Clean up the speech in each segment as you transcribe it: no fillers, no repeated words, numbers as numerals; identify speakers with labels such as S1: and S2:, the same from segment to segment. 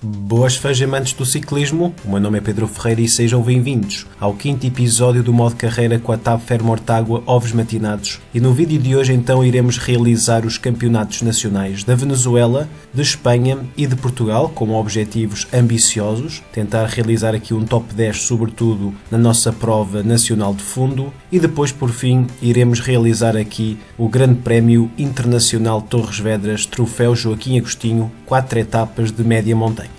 S1: Boas fãs amantes do ciclismo, o meu nome é Pedro Ferreira e sejam bem-vindos ao 5º episódio do modo carreira com a TAB Fermortágua Ovos Matinados. E no vídeo de hoje então iremos realizar os campeonatos nacionais da Venezuela, de Espanha e de Portugal, com objetivos ambiciosos, tentar realizar aqui um top 10 sobretudo na nossa prova nacional de fundo e depois por fim iremos realizar aqui o Grande Prémio Internacional Torres Vedras Troféu Joaquim Agostinho, 4 etapas de média montanha.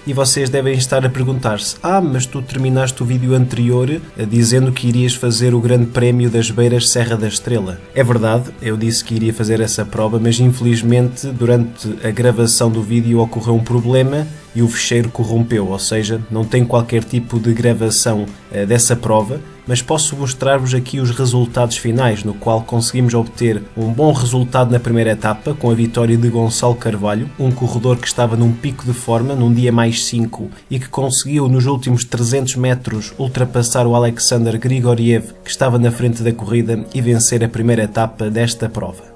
S1: E vocês devem estar a perguntar-se: mas tu terminaste o vídeo anterior dizendo que irias fazer o Grande Prémio das Beiras Serra da Estrela. É verdade, eu disse que iria fazer essa prova, mas infelizmente durante a gravação do vídeo ocorreu um problema e o fecheiro corrompeu, ou seja, não tem qualquer tipo de gravação dessa prova, mas posso mostrar-vos aqui os resultados finais, no qual conseguimos obter um bom resultado na primeira etapa, com a vitória de Gonçalo Carvalho, um corredor que estava num pico de forma, num dia mais 5, e que conseguiu nos últimos 300 metros ultrapassar o Alexander Grigoriev, que estava na frente da corrida, e vencer a primeira etapa desta prova.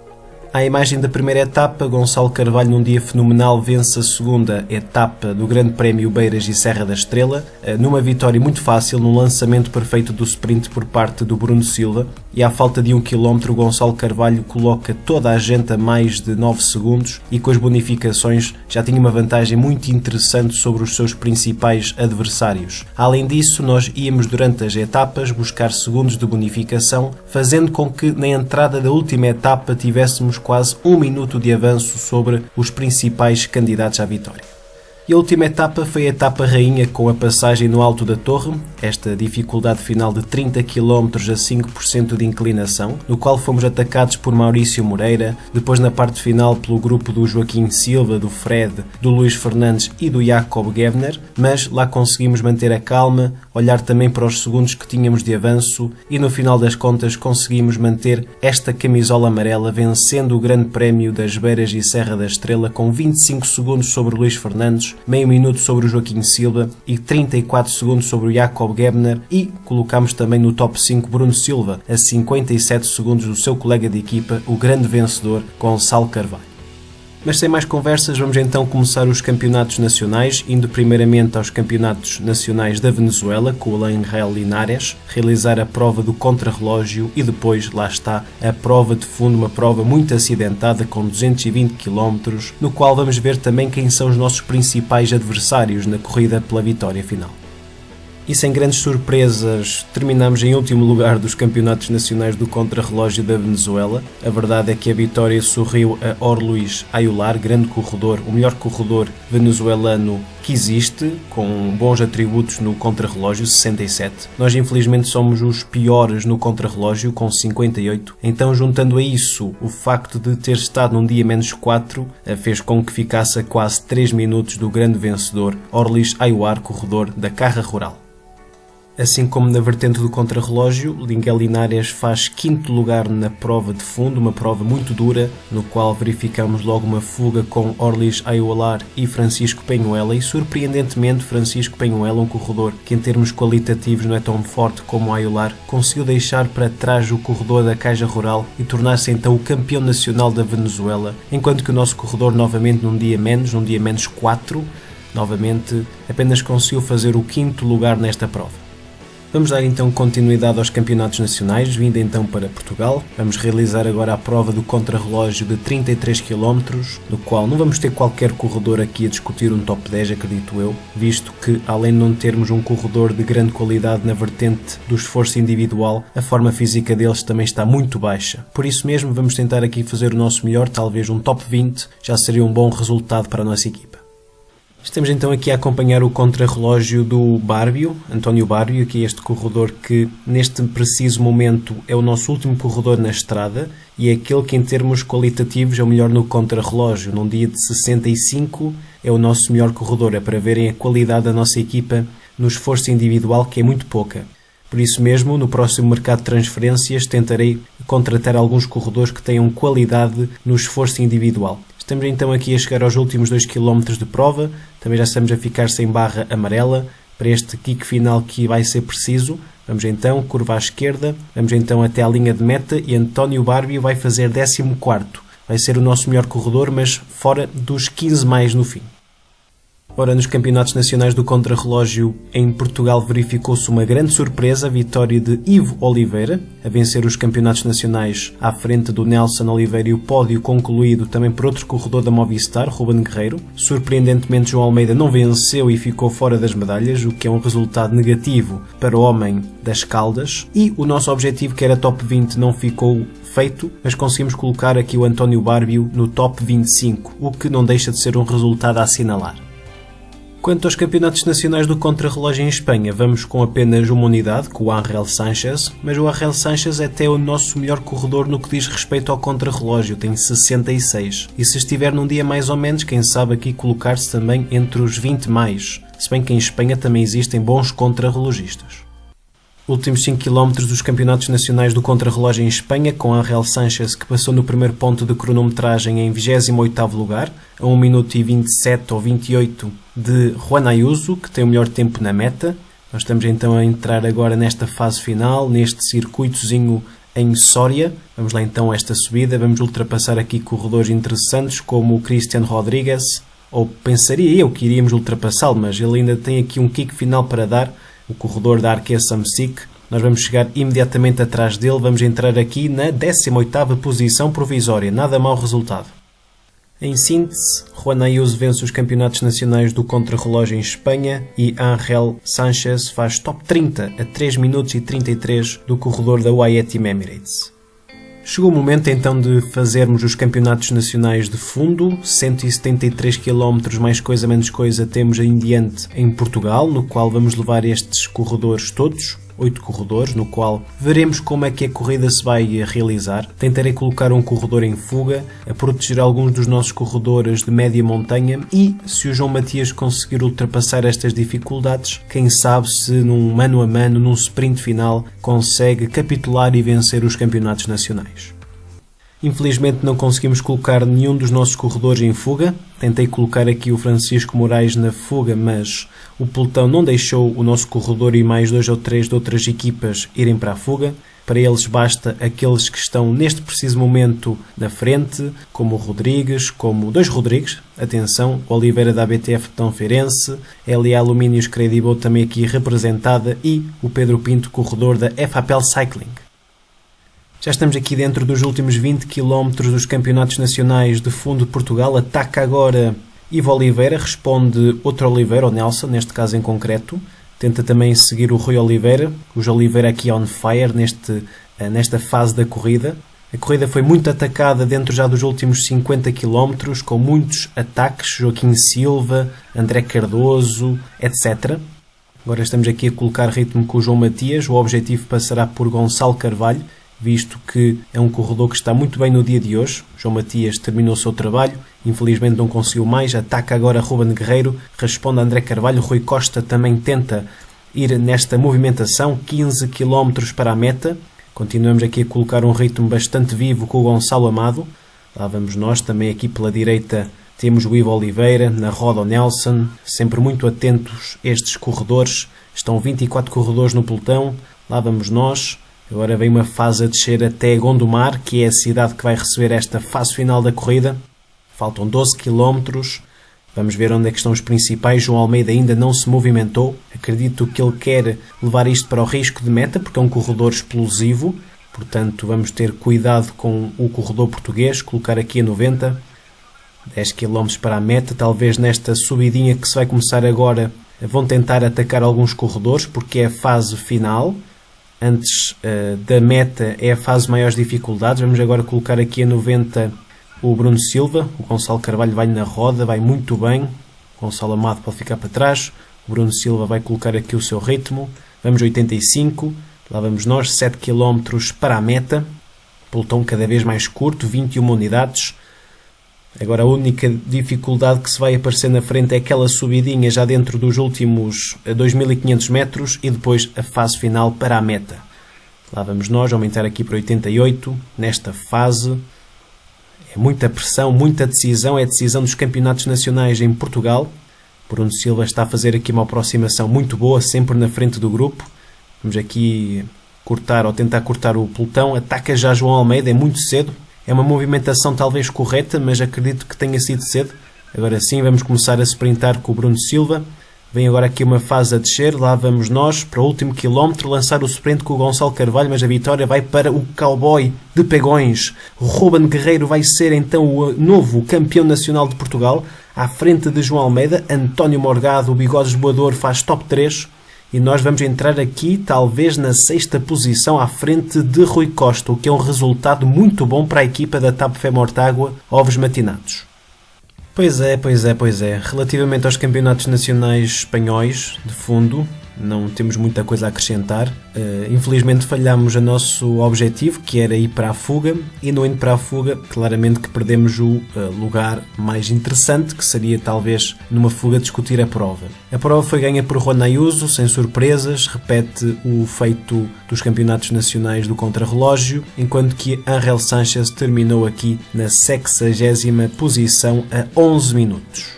S1: À imagem da primeira etapa, Gonçalo Carvalho num dia fenomenal vence a segunda etapa do Grande Prémio Beiras e Serra da Estrela, numa vitória muito fácil, num lançamento perfeito do sprint por parte do Bruno Silva, e à falta de 1 km Gonçalo Carvalho coloca toda a gente a mais de 9 segundos e com as bonificações já tinha uma vantagem muito interessante sobre os seus principais adversários. Além disso, nós íamos durante as etapas buscar segundos de bonificação, fazendo com que na entrada da última etapa tivéssemos quase 1 minuto de avanço sobre os principais candidatos à vitória. E a última etapa foi a etapa rainha com a passagem no Alto da Torre, esta dificuldade final de 30 km a 5% de inclinação, no qual fomos atacados por Maurício Moreira, depois na parte final pelo grupo do Joaquim Silva, do Fred, do Luís Fernandes e do Jakob Gebner, mas lá conseguimos manter a calma, olhar também para os segundos que tínhamos de avanço e no final das contas conseguimos manter esta camisola amarela vencendo o Grande Prémio das Beiras e Serra da Estrela com 25 segundos sobre o Luís Fernandes, meio minuto sobre o Joaquim Silva e 34 segundos sobre o Jakob Gebner, e colocámos também no top 5 Bruno Silva, a 57 segundos do seu colega de equipa, o grande vencedor Gonçalo Carvalho. Mas sem mais conversas, vamos então começar os campeonatos nacionais, indo primeiramente aos campeonatos nacionais da Venezuela, com o Angel Linares, realizar a prova do contrarrelógio e depois, lá está, a prova de fundo, uma prova muito acidentada com 220 km, no qual vamos ver também quem são os nossos principais adversários na corrida pela vitória final. E sem grandes surpresas, terminamos em último lugar dos campeonatos nacionais do contrarrelógio da Venezuela. A verdade é que a vitória sorriu a Orluís Ayular, grande corredor, o melhor corredor venezuelano que existe, com bons atributos no contrarrelógio, 67. Nós infelizmente somos os piores no contrarrelógio, com 58. Então, juntando a isso, o facto de ter estado num dia menos 4, fez com que ficasse a quase 3 minutos do grande vencedor, Orluís Ayular, corredor da Carra Rural. Assim como na vertente do contrarrelógio, Angel Linares faz 5º lugar na prova de fundo, uma prova muito dura, no qual verificamos logo uma fuga com Orluís Ayular e Francisco Peñuela, e surpreendentemente Francisco Peñuela, um corredor que em termos qualitativos não é tão forte como Ayular, conseguiu deixar para trás o corredor da Caixa Rural e tornar-se então o campeão nacional da Venezuela, enquanto que o nosso corredor novamente num dia menos 4, novamente apenas conseguiu fazer o 5º lugar nesta prova. Vamos dar então continuidade aos campeonatos nacionais, vindo então para Portugal. Vamos realizar agora a prova do contrarrelógio de 33 km, no qual não vamos ter qualquer corredor aqui a discutir um top 10, acredito eu, visto que além de não termos um corredor de grande qualidade na vertente do esforço individual, a forma física deles também está muito baixa. Por isso mesmo vamos tentar aqui fazer o nosso melhor, talvez um top 20, já seria um bom resultado para a nossa equipa. Estamos então aqui a acompanhar o contrarrelógio do Barbio, António Barbio, que é este corredor que neste preciso momento é o nosso último corredor na estrada e é aquele que em termos qualitativos é o melhor no contrarrelógio. Num dia de 65 é o nosso melhor corredor, é para verem a qualidade da nossa equipa no esforço individual, que é muito pouca. Por isso mesmo, no próximo mercado de transferências tentarei contratar alguns corredores que tenham qualidade no esforço individual. Estamos então aqui a chegar aos últimos 2 km de prova, também já estamos a ficar sem barra amarela para este kick final que vai ser preciso. Vamos então, curva à esquerda, vamos então até à linha de meta e António Barbio vai fazer 14º. Vai ser o nosso melhor corredor, mas fora dos 15 mais no fim. Ora, nos campeonatos nacionais do contrarrelógio em Portugal verificou-se uma grande surpresa, a vitória de Ivo Oliveira, a vencer os campeonatos nacionais à frente do Nelson Oliveira, e o pódio concluído também por outro corredor da Movistar, Ruben Guerreiro. Surpreendentemente, João Almeida não venceu e ficou fora das medalhas, o que é um resultado negativo para o homem das Caldas, e o nosso objetivo, que era top 20, não ficou feito, mas conseguimos colocar aqui o António Bárbio no top 25, o que não deixa de ser um resultado a assinalar. Quanto aos campeonatos nacionais do contrarrelógio em Espanha, vamos com apenas uma unidade, com o Ángel Sánchez, mas o Ángel Sánchez é até o nosso melhor corredor no que diz respeito ao contrarrelógio, tem 66. E se estiver num dia mais ou menos, quem sabe aqui colocar-se também entre os 20 mais, se bem que em Espanha também existem bons contrarrelogistas. Últimos 5 km dos campeonatos nacionais do contrarrelógio em Espanha, com Ángel Sánchez, que passou no primeiro ponto de cronometragem em 28º lugar, a 1 minuto e 27 ou 28 de Juan Ayuso, que tem o melhor tempo na meta. Nós estamos então a entrar agora nesta fase final, neste circuitozinho em Soria. Vamos lá então a esta subida, vamos ultrapassar aqui corredores interessantes como o Cristian Rodrigues, ou pensaria eu que iríamos ultrapassá-lo, mas ele ainda tem aqui um kick final para dar, o corredor da Arkea Samsic. Nós vamos chegar imediatamente atrás dele, vamos entrar aqui na 18ª posição provisória, nada mau resultado. Em síntese, Juan Ayuso vence os campeonatos nacionais do contrarrelógio em Espanha e Ángel Sánchez faz top 30 a 3 minutos e 33 do corredor da UAE Team Emirates. Chegou o momento então de fazermos os campeonatos nacionais de fundo, 173 km mais coisa menos coisa temos em diante em Portugal, no qual vamos levar estes corredores todos, 8 corredores, no qual veremos como é que a corrida se vai realizar. Tentarei colocar um corredor em fuga, a proteger alguns dos nossos corredores de média montanha e, se o João Matias conseguir ultrapassar estas dificuldades, quem sabe se num mano a mano, num sprint final, consegue capitular e vencer os campeonatos nacionais. Infelizmente não conseguimos colocar nenhum dos nossos corredores em fuga. Tentei colocar aqui o Francisco Moraes na fuga, mas o pelotão não deixou o nosso corredor e mais 2 ou 3 de outras equipas irem para a fuga. Para eles basta aqueles que estão neste preciso momento na frente, como o Rodrigues, como 2 Rodrigues, atenção, o Oliveira da ABTF Betão Feirense, LA Alumínios Credible também aqui representada e o Pedro Pinto, corredor da FAPEL Cycling. Já estamos aqui dentro dos últimos 20 km dos campeonatos nacionais de fundo de Portugal. Ataca agora Ivo Oliveira, responde outro Oliveira, o Nelson, neste caso em concreto. Tenta também seguir o Rui Oliveira. O Oliveira aqui on fire nesta fase da corrida. A corrida foi muito atacada dentro já dos últimos 50 km, com muitos ataques. Joaquim Silva, André Cardoso, etc. Agora estamos aqui a colocar ritmo com o João Matias. O objetivo passará por Gonçalo Carvalho, visto que é um corredor que está muito bem no dia de hoje. João Matias terminou o seu trabalho, infelizmente não conseguiu mais, ataca agora Ruben Guerreiro, responde a André Carvalho, Rui Costa também tenta ir nesta movimentação, 15 km para a meta. Continuamos aqui a colocar um ritmo bastante vivo com o Gonçalo Amado. Lá vamos nós, também aqui pela direita temos o Ivo Oliveira, na roda o Nelson, sempre muito atentos estes corredores, estão 24 corredores no pelotão, lá vamos nós. Agora vem uma fase a descer até Gondomar, que é a cidade que vai receber esta fase final da corrida. Faltam 12 km. Vamos ver onde é que estão os principais. João Almeida ainda não se movimentou. Acredito que ele quer levar isto para o risco de meta, porque é um corredor explosivo. Portanto, vamos ter cuidado com o corredor português. Colocar aqui a 90. 10 km para a meta. Talvez nesta subidinha que se vai começar agora, vão tentar atacar alguns corredores, porque é a fase final. Antes da meta é a fase de maiores dificuldades. Vamos agora colocar aqui a 90 o Bruno Silva. O Gonçalo Carvalho vai na roda, vai muito bem. O Gonçalo Amado pode ficar para trás. O Bruno Silva vai colocar aqui o seu ritmo. Vamos 85. Lá vamos nós, 7 km para a meta. Pelotão cada vez mais curto, 21 unidades. Agora a única dificuldade que se vai aparecer na frente é aquela subidinha já dentro dos últimos 2500 metros e depois a fase final para a meta. Lá vamos nós, aumentar aqui para 88, nesta fase. É muita pressão, muita decisão, é a decisão dos campeonatos nacionais em Portugal. Bruno Silva está a fazer aqui uma aproximação muito boa, sempre na frente do grupo. Vamos aqui cortar ou tentar cortar o pelotão. Ataca já João Almeida, é muito cedo. É uma movimentação talvez correta, mas acredito que tenha sido cedo. Agora sim, vamos começar a sprintar com o Bruno Silva. Vem agora aqui uma fase a descer, lá vamos nós para o último quilómetro, lançar o sprint com o Gonçalo Carvalho, mas a vitória vai para o cowboy de Pegões. Ruben Guerreiro vai ser então o novo campeão nacional de Portugal, à frente de João Almeida. António Morgado, o bigode esboador, faz top 3. E nós vamos entrar aqui talvez na 6ª posição, à frente de Rui Costa, o que é um resultado muito bom para a equipa da TAP Mortágua Ovos Matinados. Pois é. Relativamente aos campeonatos nacionais espanhóis, de fundo, não temos muita coisa a acrescentar. Infelizmente falhámos o nosso objetivo, que era ir para a fuga, e no indo para a fuga, claramente que perdemos o lugar mais interessante, que seria talvez numa fuga discutir a prova. A prova foi ganha por Juan Ayuso, sem surpresas, repete o feito dos campeonatos nacionais do contrarrelógio, enquanto que Ángel Sánchez terminou aqui na 60ª posição a 11 minutos.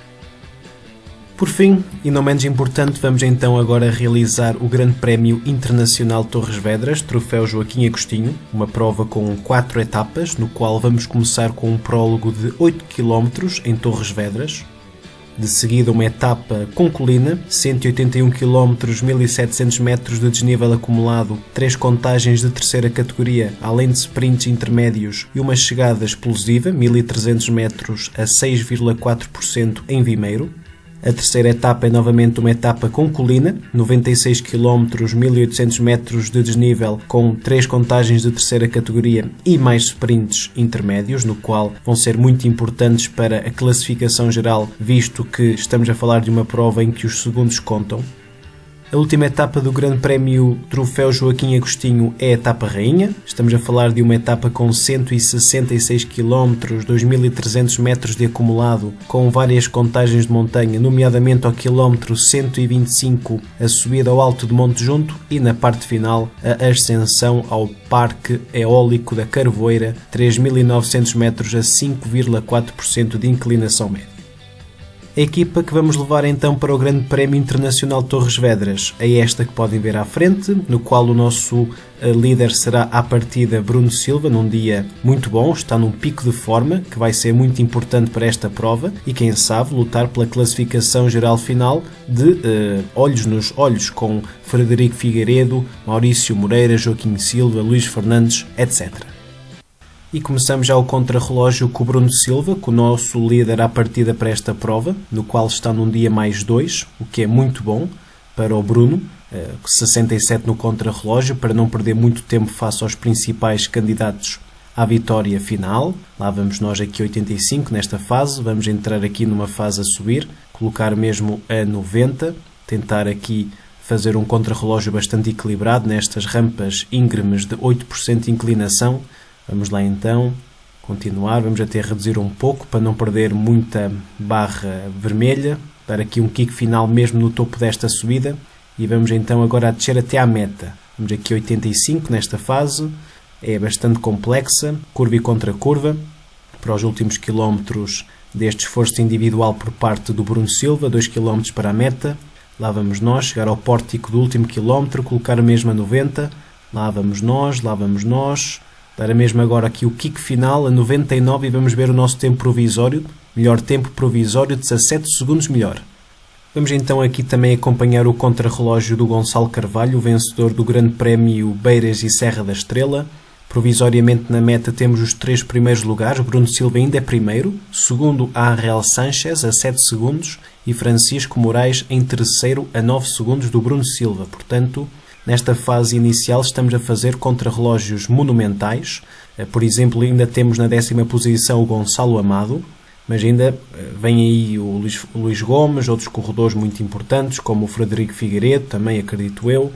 S1: Por fim, e não menos importante, vamos então agora realizar o Grande Prémio Internacional Torres Vedras, Troféu Joaquim Agostinho, uma prova com 4 etapas, no qual vamos começar com um prólogo de 8 km em Torres Vedras. De seguida uma etapa com colina, 181 km, 1700 metros de desnível acumulado, 3 contagens de terceira categoria, além de sprints intermédios e uma chegada explosiva, 1300 metros a 6,4% em Vimeiro. A terceira etapa é novamente uma etapa com colina, 96 km, 1800 metros de desnível, com 3 contagens de terceira categoria e mais sprints intermédios, no qual vão ser muito importantes para a classificação geral, visto que estamos a falar de uma prova em que os segundos contam. A última etapa do Grande Prémio Troféu Joaquim Agostinho é a etapa rainha. Estamos a falar de uma etapa com 166 km, 2.300 metros de acumulado, com várias contagens de montanha, nomeadamente ao quilómetro 125 a subida ao Alto de Monte Junto e na parte final a ascensão ao Parque Eólico da Carvoeira, 3.900 metros a 5,4% de inclinação média. A equipa que vamos levar então para o Grande Prémio Internacional Torres Vedras é esta que podem ver à frente, no qual o nosso líder será à partida Bruno Silva, num dia muito bom, está num pico de forma, que vai ser muito importante para esta prova e quem sabe lutar pela classificação geral final de olhos nos olhos com Frederico Figueiredo, Maurício Moreira, Joaquim Silva, Luís Fernandes, etc. E começamos já o contrarrelógio com o Bruno Silva, com o nosso líder à partida para esta prova, no qual está num dia mais 2, o que é muito bom para o Bruno, 67 no contrarrelógio, para não perder muito tempo face aos principais candidatos à vitória final. Lá vamos nós aqui 85 nesta fase, vamos entrar aqui numa fase a subir, colocar mesmo a 90, tentar aqui fazer um contrarrelógio bastante equilibrado nestas rampas íngremes de 8% de inclinação. Vamos lá então, continuar, vamos até reduzir um pouco para não perder muita barra vermelha, para aqui um kick final mesmo no topo desta subida e vamos então agora a descer até à meta. Vamos aqui 85 nesta fase, é bastante complexa, curva e contra curva, para os últimos quilómetros deste esforço individual por parte do Bruno Silva, 2 km para a meta. Lá vamos nós, chegar ao pórtico do último quilómetro, colocar mesmo a 90, lá vamos nós, para mesmo agora aqui o kick final a 99 e vamos ver o nosso tempo provisório, melhor tempo provisório, 17 segundos melhor. Vamos então aqui também acompanhar o contrarrelógio do Gonçalo Carvalho, o vencedor do Grande Prémio Beiras e Serra da Estrela. Provisoriamente na meta temos os 3 primeiros lugares, Bruno Silva ainda é primeiro, segundo Ángel Sánchez a 7 segundos e Francisco Moraes em terceiro a 9 segundos do Bruno Silva, portanto. Nesta fase inicial estamos a fazer contrarrelógios monumentais. Por exemplo, ainda temos na 10ª posição o Gonçalo Amado, mas ainda vem aí o Luís Gomes, outros corredores muito importantes, como o Frederico Figueiredo, também acredito eu.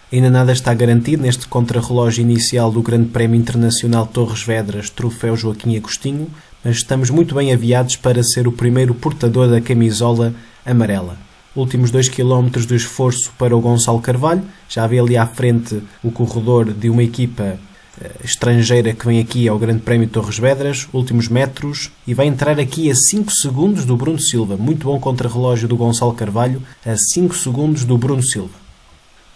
S1: Ainda nada está garantido neste contrarrelógio inicial do Grande Prémio Internacional Torres Vedras, Troféu Joaquim Agostinho, mas estamos muito bem aviados para ser o primeiro portador da camisola amarela. Últimos 2 km de esforço para o Gonçalo Carvalho, já vê ali à frente o corredor de uma equipa estrangeira que vem aqui ao Grande Prémio Torres Vedras, últimos metros, e vai entrar aqui a 5 segundos do Bruno Silva. Muito bom contrarrelógio do Gonçalo Carvalho, a 5 segundos do Bruno Silva.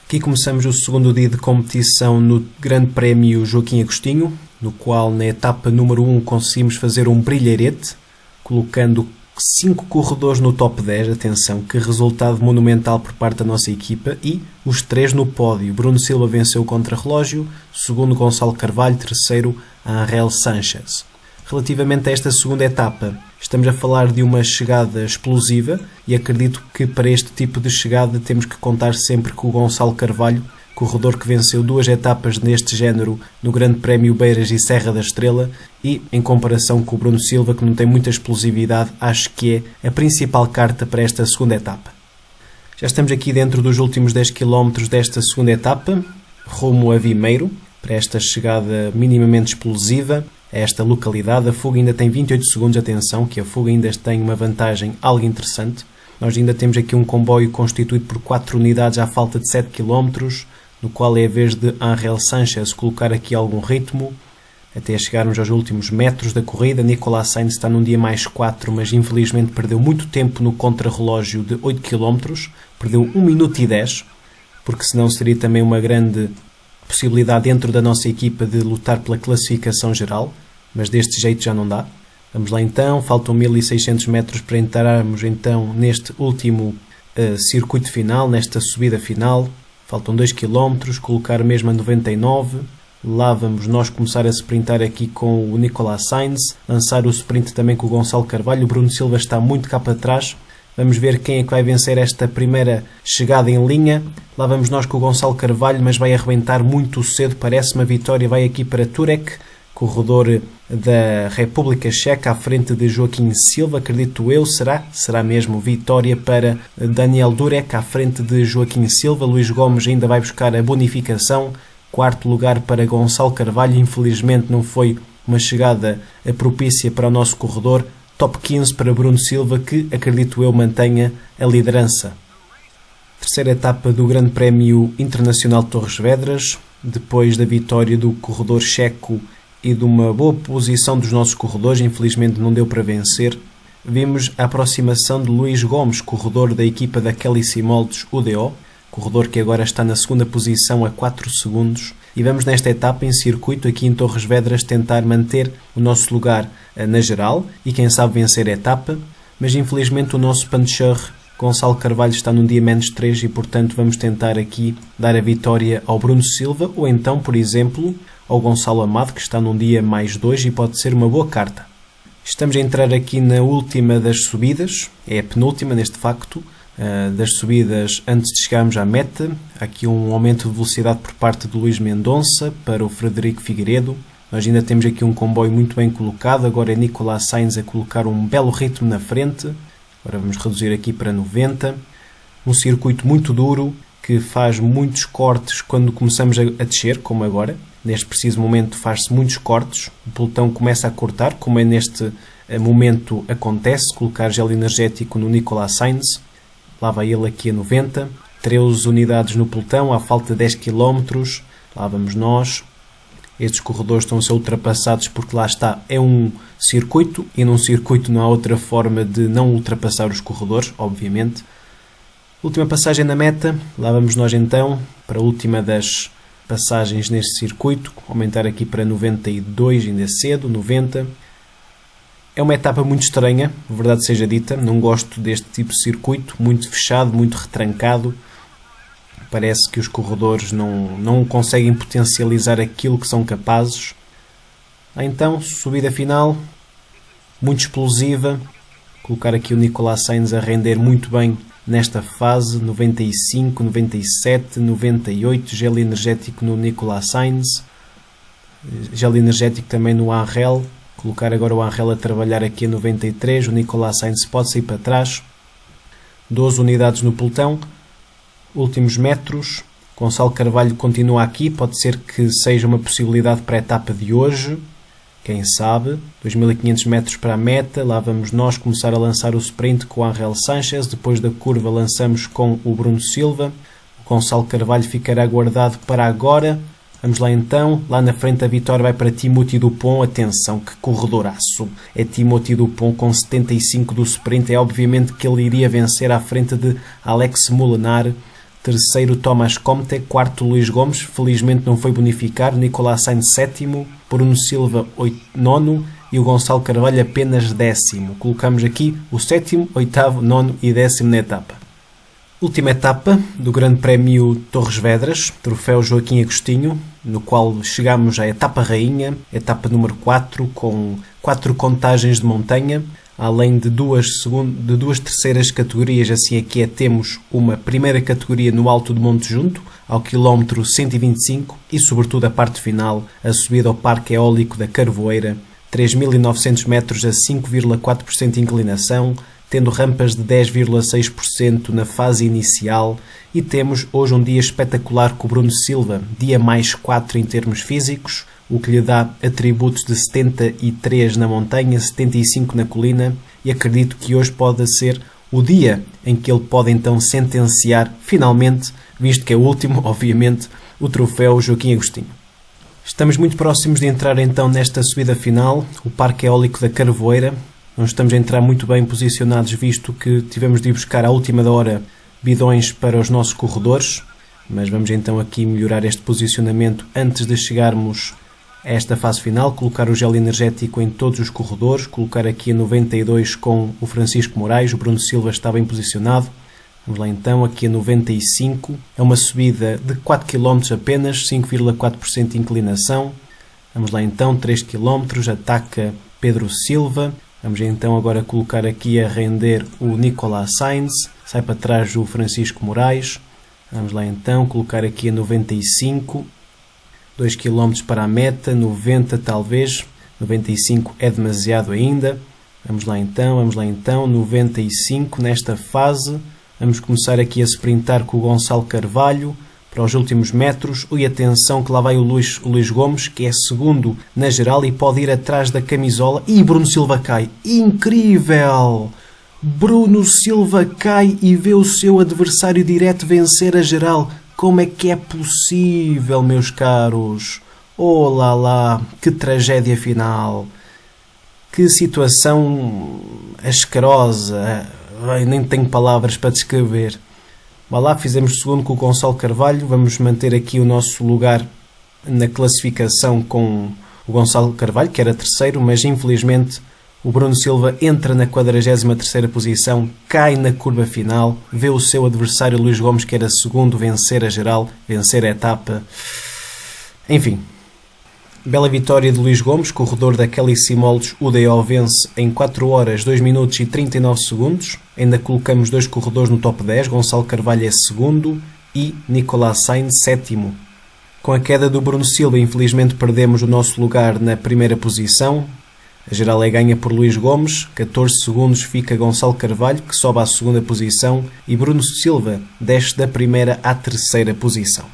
S1: Aqui começamos o segundo dia de competição no Grande Prémio Joaquim Agostinho, no qual na etapa número 1 conseguimos fazer um brilharete, colocando 5 corredores no top 10, atenção, que resultado monumental por parte da nossa equipa, e os 3 no pódio. Bruno Silva venceu o contrarrelógio, segundo Gonçalo Carvalho, terceiro Angel Sanchez. Relativamente a esta segunda etapa, estamos a falar de uma chegada explosiva e acredito que para este tipo de chegada temos que contar sempre com o Gonçalo Carvalho, corredor que venceu 2 etapas neste género no Grande Prémio Beiras e Serra da Estrela, e em comparação com o Bruno Silva, que não tem muita explosividade, acho que é a principal carta para esta segunda etapa. Já estamos aqui dentro dos últimos 10 km desta segunda etapa, rumo a Vimeiro, para esta chegada minimamente explosiva a esta localidade. A fuga ainda tem 28 segundos, atenção, que a fuga ainda tem uma vantagem algo interessante. Nós ainda temos aqui um comboio constituído por 4 unidades à falta de 7 km, no qual é a vez de Angel Sanchez colocar aqui algum ritmo, até chegarmos aos últimos metros da corrida. Nicolas Sainz está num dia mais 4, mas infelizmente perdeu muito tempo no contrarrelógio de 8 km, perdeu 1 minuto e 10, porque senão seria também uma grande possibilidade dentro da nossa equipa de lutar pela classificação geral, mas deste jeito já não dá. Vamos lá então, faltam 1600 metros para entrarmos então neste último circuito final, nesta subida final. Faltam 2 km, colocar mesmo a 99. Lá vamos nós começar a sprintar aqui com o Nicolas Sainz, lançar o sprint também com o Gonçalo Carvalho. O Bruno Silva está muito cá para trás. Vamos ver quem é que vai vencer esta primeira chegada em linha. Lá vamos nós com o Gonçalo Carvalho, mas vai arrebentar muito cedo. Parece-me a vitória vai aqui para Turek, corredor da República Checa, à frente de Joaquim Silva, acredito eu. Será mesmo vitória para Daniel Durek, à frente de Joaquim Silva. Luís Gomes ainda vai buscar a bonificação. 4º lugar para Gonçalo Carvalho. Infelizmente não foi uma chegada propícia para o nosso corredor. Top 15 para Bruno Silva, que acredito eu mantenha a liderança. Terceira etapa do Grande Prémio Internacional de Torres Vedras, depois da vitória do corredor checo e de uma boa posição dos nossos corredores, infelizmente não deu para vencer. Vimos a aproximação de Luís Gomes, corredor da equipa da Kelly Simoldes UDO, corredor que agora está na segunda posição a 4 segundos. E vamos nesta etapa em circuito aqui em Torres Vedras tentar manter o nosso lugar na geral e quem sabe vencer a etapa, mas infelizmente o nosso puncher Gonçalo Carvalho está num dia menos 3 e portanto vamos tentar aqui dar a vitória ao Bruno Silva ou então, por exemplo, ao Gonçalo Amado, que está num dia mais 2 e pode ser uma boa carta. Estamos a entrar aqui na última das subidas, é a penúltima neste facto, das subidas antes de chegarmos à meta. Há aqui um aumento de velocidade por parte do Luís Mendonça para o Frederico Figueiredo. Nós ainda temos aqui um comboio muito bem colocado, agora é Nicolas Sainz a colocar um belo ritmo na frente. Agora vamos reduzir aqui para 90. Um circuito muito duro que faz muitos cortes quando começamos a descer, como agora. Neste preciso momento faz-se muitos cortes, o pelotão começa a cortar, como é neste momento acontece, colocar gel energético no Nicolas Sainz. Lá vai ele aqui a 90, 13 unidades no pelotão, à falta de 10 km, lá vamos nós. Estes corredores estão a ser ultrapassados porque lá está, é um circuito e num circuito não há outra forma de não ultrapassar os corredores, obviamente. Última passagem na meta, lá vamos nós então, para a última das passagens neste circuito, aumentar aqui para 92, ainda cedo, 90. É uma etapa muito estranha, verdade seja dita, não gosto deste tipo de circuito, muito fechado, muito retrancado. Parece que os corredores não conseguem potencializar aquilo que são capazes. Então, subida final, muito explosiva. Colocar aqui o Nicolas Sainz a render muito bem nesta fase, 95, 97, 98, gel energético no Nicolas Sainz. Gel energético também no Angel. Colocar agora o Angel a trabalhar aqui a 93, o Nicolas Sainz pode sair para trás. 12 unidades no pelotão. Últimos metros. Gonçalo Carvalho continua aqui, pode ser que seja uma possibilidade para a etapa de hoje. Quem sabe? 2500 metros para a meta, lá vamos nós começar a lançar o sprint com o Angel Sanchez. Depois da curva lançamos com o Bruno Silva. O Gonçalo Carvalho ficará guardado para agora. Vamos lá então, lá na frente a vitória vai para Timothy Dupont. Atenção, que corredoraço! É Timothy Dupont com 75 do sprint. É obviamente que ele iria vencer à frente de Alex Molenar. Terceiro Thomas Comte, quarto Luís Gomes, felizmente não foi bonificado. Nicolas Sainz sétimo, Bruno Silva nono, e o Gonçalo Carvalho apenas 10º. Colocamos aqui o 7º, 8º, 9º e 10º na etapa. Última etapa do Grande Prémio Torres Vedras, troféu Joaquim Agostinho, no qual chegamos à etapa rainha, etapa número 4, com 4 contagens de montanha, além de duas terceiras categorias. Assim aqui temos uma primeira categoria no alto do Monte Junto, ao quilómetro 125, e sobretudo a parte final, a subida ao Parque Eólico da Carvoeira, 3.900 metros a 5,4% de inclinação, tendo rampas de 10,6% na fase inicial, e temos hoje um dia espetacular com o Bruno Silva, dia mais 4 em termos físicos, o que lhe dá atributos de 73 na montanha, 75 na colina, e acredito que hoje pode ser o dia em que ele pode então sentenciar, finalmente, visto que é o último, obviamente, o troféu Joaquim Agostinho. Estamos muito próximos de entrar então nesta subida final, o Parque Eólico da Carvoeira. Não estamos a entrar muito bem posicionados, visto que tivemos de ir buscar à última hora bidões para os nossos corredores, mas vamos então aqui melhorar este posicionamento antes de chegarmos a esta fase final, colocar o gel energético em todos os corredores, colocar aqui a 92 com o Francisco Moraes, o Bruno Silva está bem posicionado. Vamos lá então, aqui a 95, é uma subida de 4 km apenas, 5,4% de inclinação. Vamos lá então, 3 km, ataca Pedro Silva. Vamos então agora colocar aqui a render o Nicolas Sainz, sai para trás o Francisco Moraes. Vamos lá então colocar aqui a 95, 2 km para a meta, 90 talvez, 95 é demasiado ainda. Vamos lá então, 95 nesta fase. Vamos começar aqui a sprintar com o Gonçalo Carvalho para os últimos metros. E atenção que lá vai o Luís Gomes, que é segundo na geral e pode ir atrás da camisola. E Bruno Silva cai. Incrível! Bruno Silva cai e vê o seu adversário direto vencer a geral. Como é que é possível, meus caros? Oh lá lá, que tragédia final. Que situação asquerosa. Ai, nem tenho palavras para descrever. Vá lá, fizemos segundo com o Gonçalo Carvalho. Vamos manter aqui o nosso lugar na classificação com o Gonçalo Carvalho, que era terceiro, mas infelizmente o Bruno Silva entra na 43ª posição, cai na curva final, vê o seu adversário Luís Gomes, que era segundo, vencer a geral, vencer a etapa. Enfim, bela vitória de Luís Gomes, corredor da Kelly Simoldes UDO, vence em 4 horas, 2 minutos e 39 segundos. Ainda colocamos 2 corredores no top 10, Gonçalo Carvalho é segundo e Nicolas Sainz sétimo. Com a queda do Bruno Silva, infelizmente perdemos o nosso lugar na primeira posição. A geral é ganha por Luís Gomes, 14 segundos fica Gonçalo Carvalho, que sobe à segunda posição, e Bruno Silva desce da primeira à terceira posição.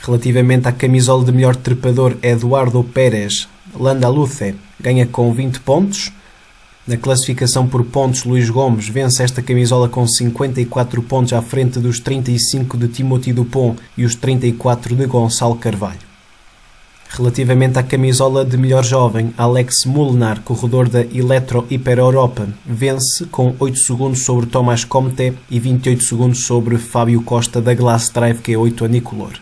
S1: Relativamente à camisola de melhor trepador, Eduardo Pérez Landaluce ganha com 20 pontos. Na classificação por pontos, Luís Gomes vence esta camisola com 54 pontos à frente dos 35 de Timothy Dupont e os 34 de Gonçalo Carvalho. Relativamente à camisola de melhor jovem, Alex Molenaar, corredor da Electro Hyper Europa, vence com 8 segundos sobre Tomás Comte e 28 segundos sobre Fábio Costa da Glass Drive Q8 a Nicolor.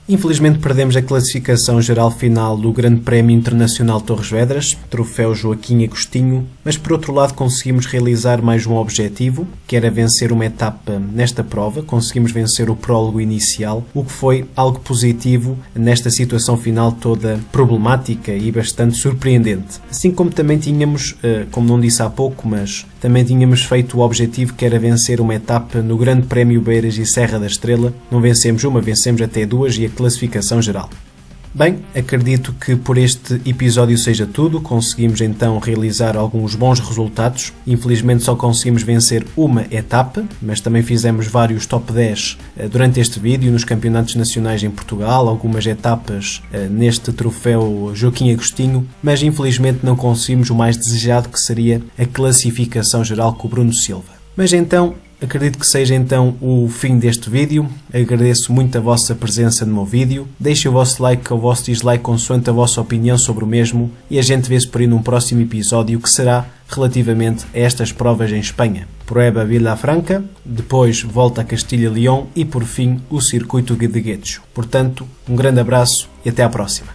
S1: Infelizmente perdemos a classificação geral final do Grande Prémio Internacional Torres Vedras, troféu Joaquim Agostinho, mas por outro lado conseguimos realizar mais um objetivo, que era vencer uma etapa nesta prova, conseguimos vencer o prólogo inicial, o que foi algo positivo nesta situação final toda problemática e bastante surpreendente. Assim como também tínhamos, como não disse há pouco, mas também tínhamos feito o objetivo que era vencer uma etapa no Grande Prémio Beiras e Serra da Estrela, não vencemos uma, vencemos até 2 e a classificação geral. Bem, acredito que por este episódio seja tudo. Conseguimos então realizar alguns bons resultados. Infelizmente só conseguimos vencer uma etapa, mas também fizemos vários top 10 durante este vídeo nos campeonatos nacionais em Portugal, algumas etapas neste troféu Joaquim Agostinho, mas infelizmente não conseguimos o mais desejado, que seria a classificação geral com o Bruno Silva. Mas então, acredito que seja então o fim deste vídeo. Agradeço muito a vossa presença no meu vídeo. Deixem o vosso like ou o vosso dislike consoante a vossa opinião sobre o mesmo e a gente vê-se por aí num próximo episódio, que será relativamente a estas provas em Espanha. Prueba Vilafranca, depois volta a Castilha-León e por fim o circuito de Guecho. Portanto, um grande abraço e até à próxima.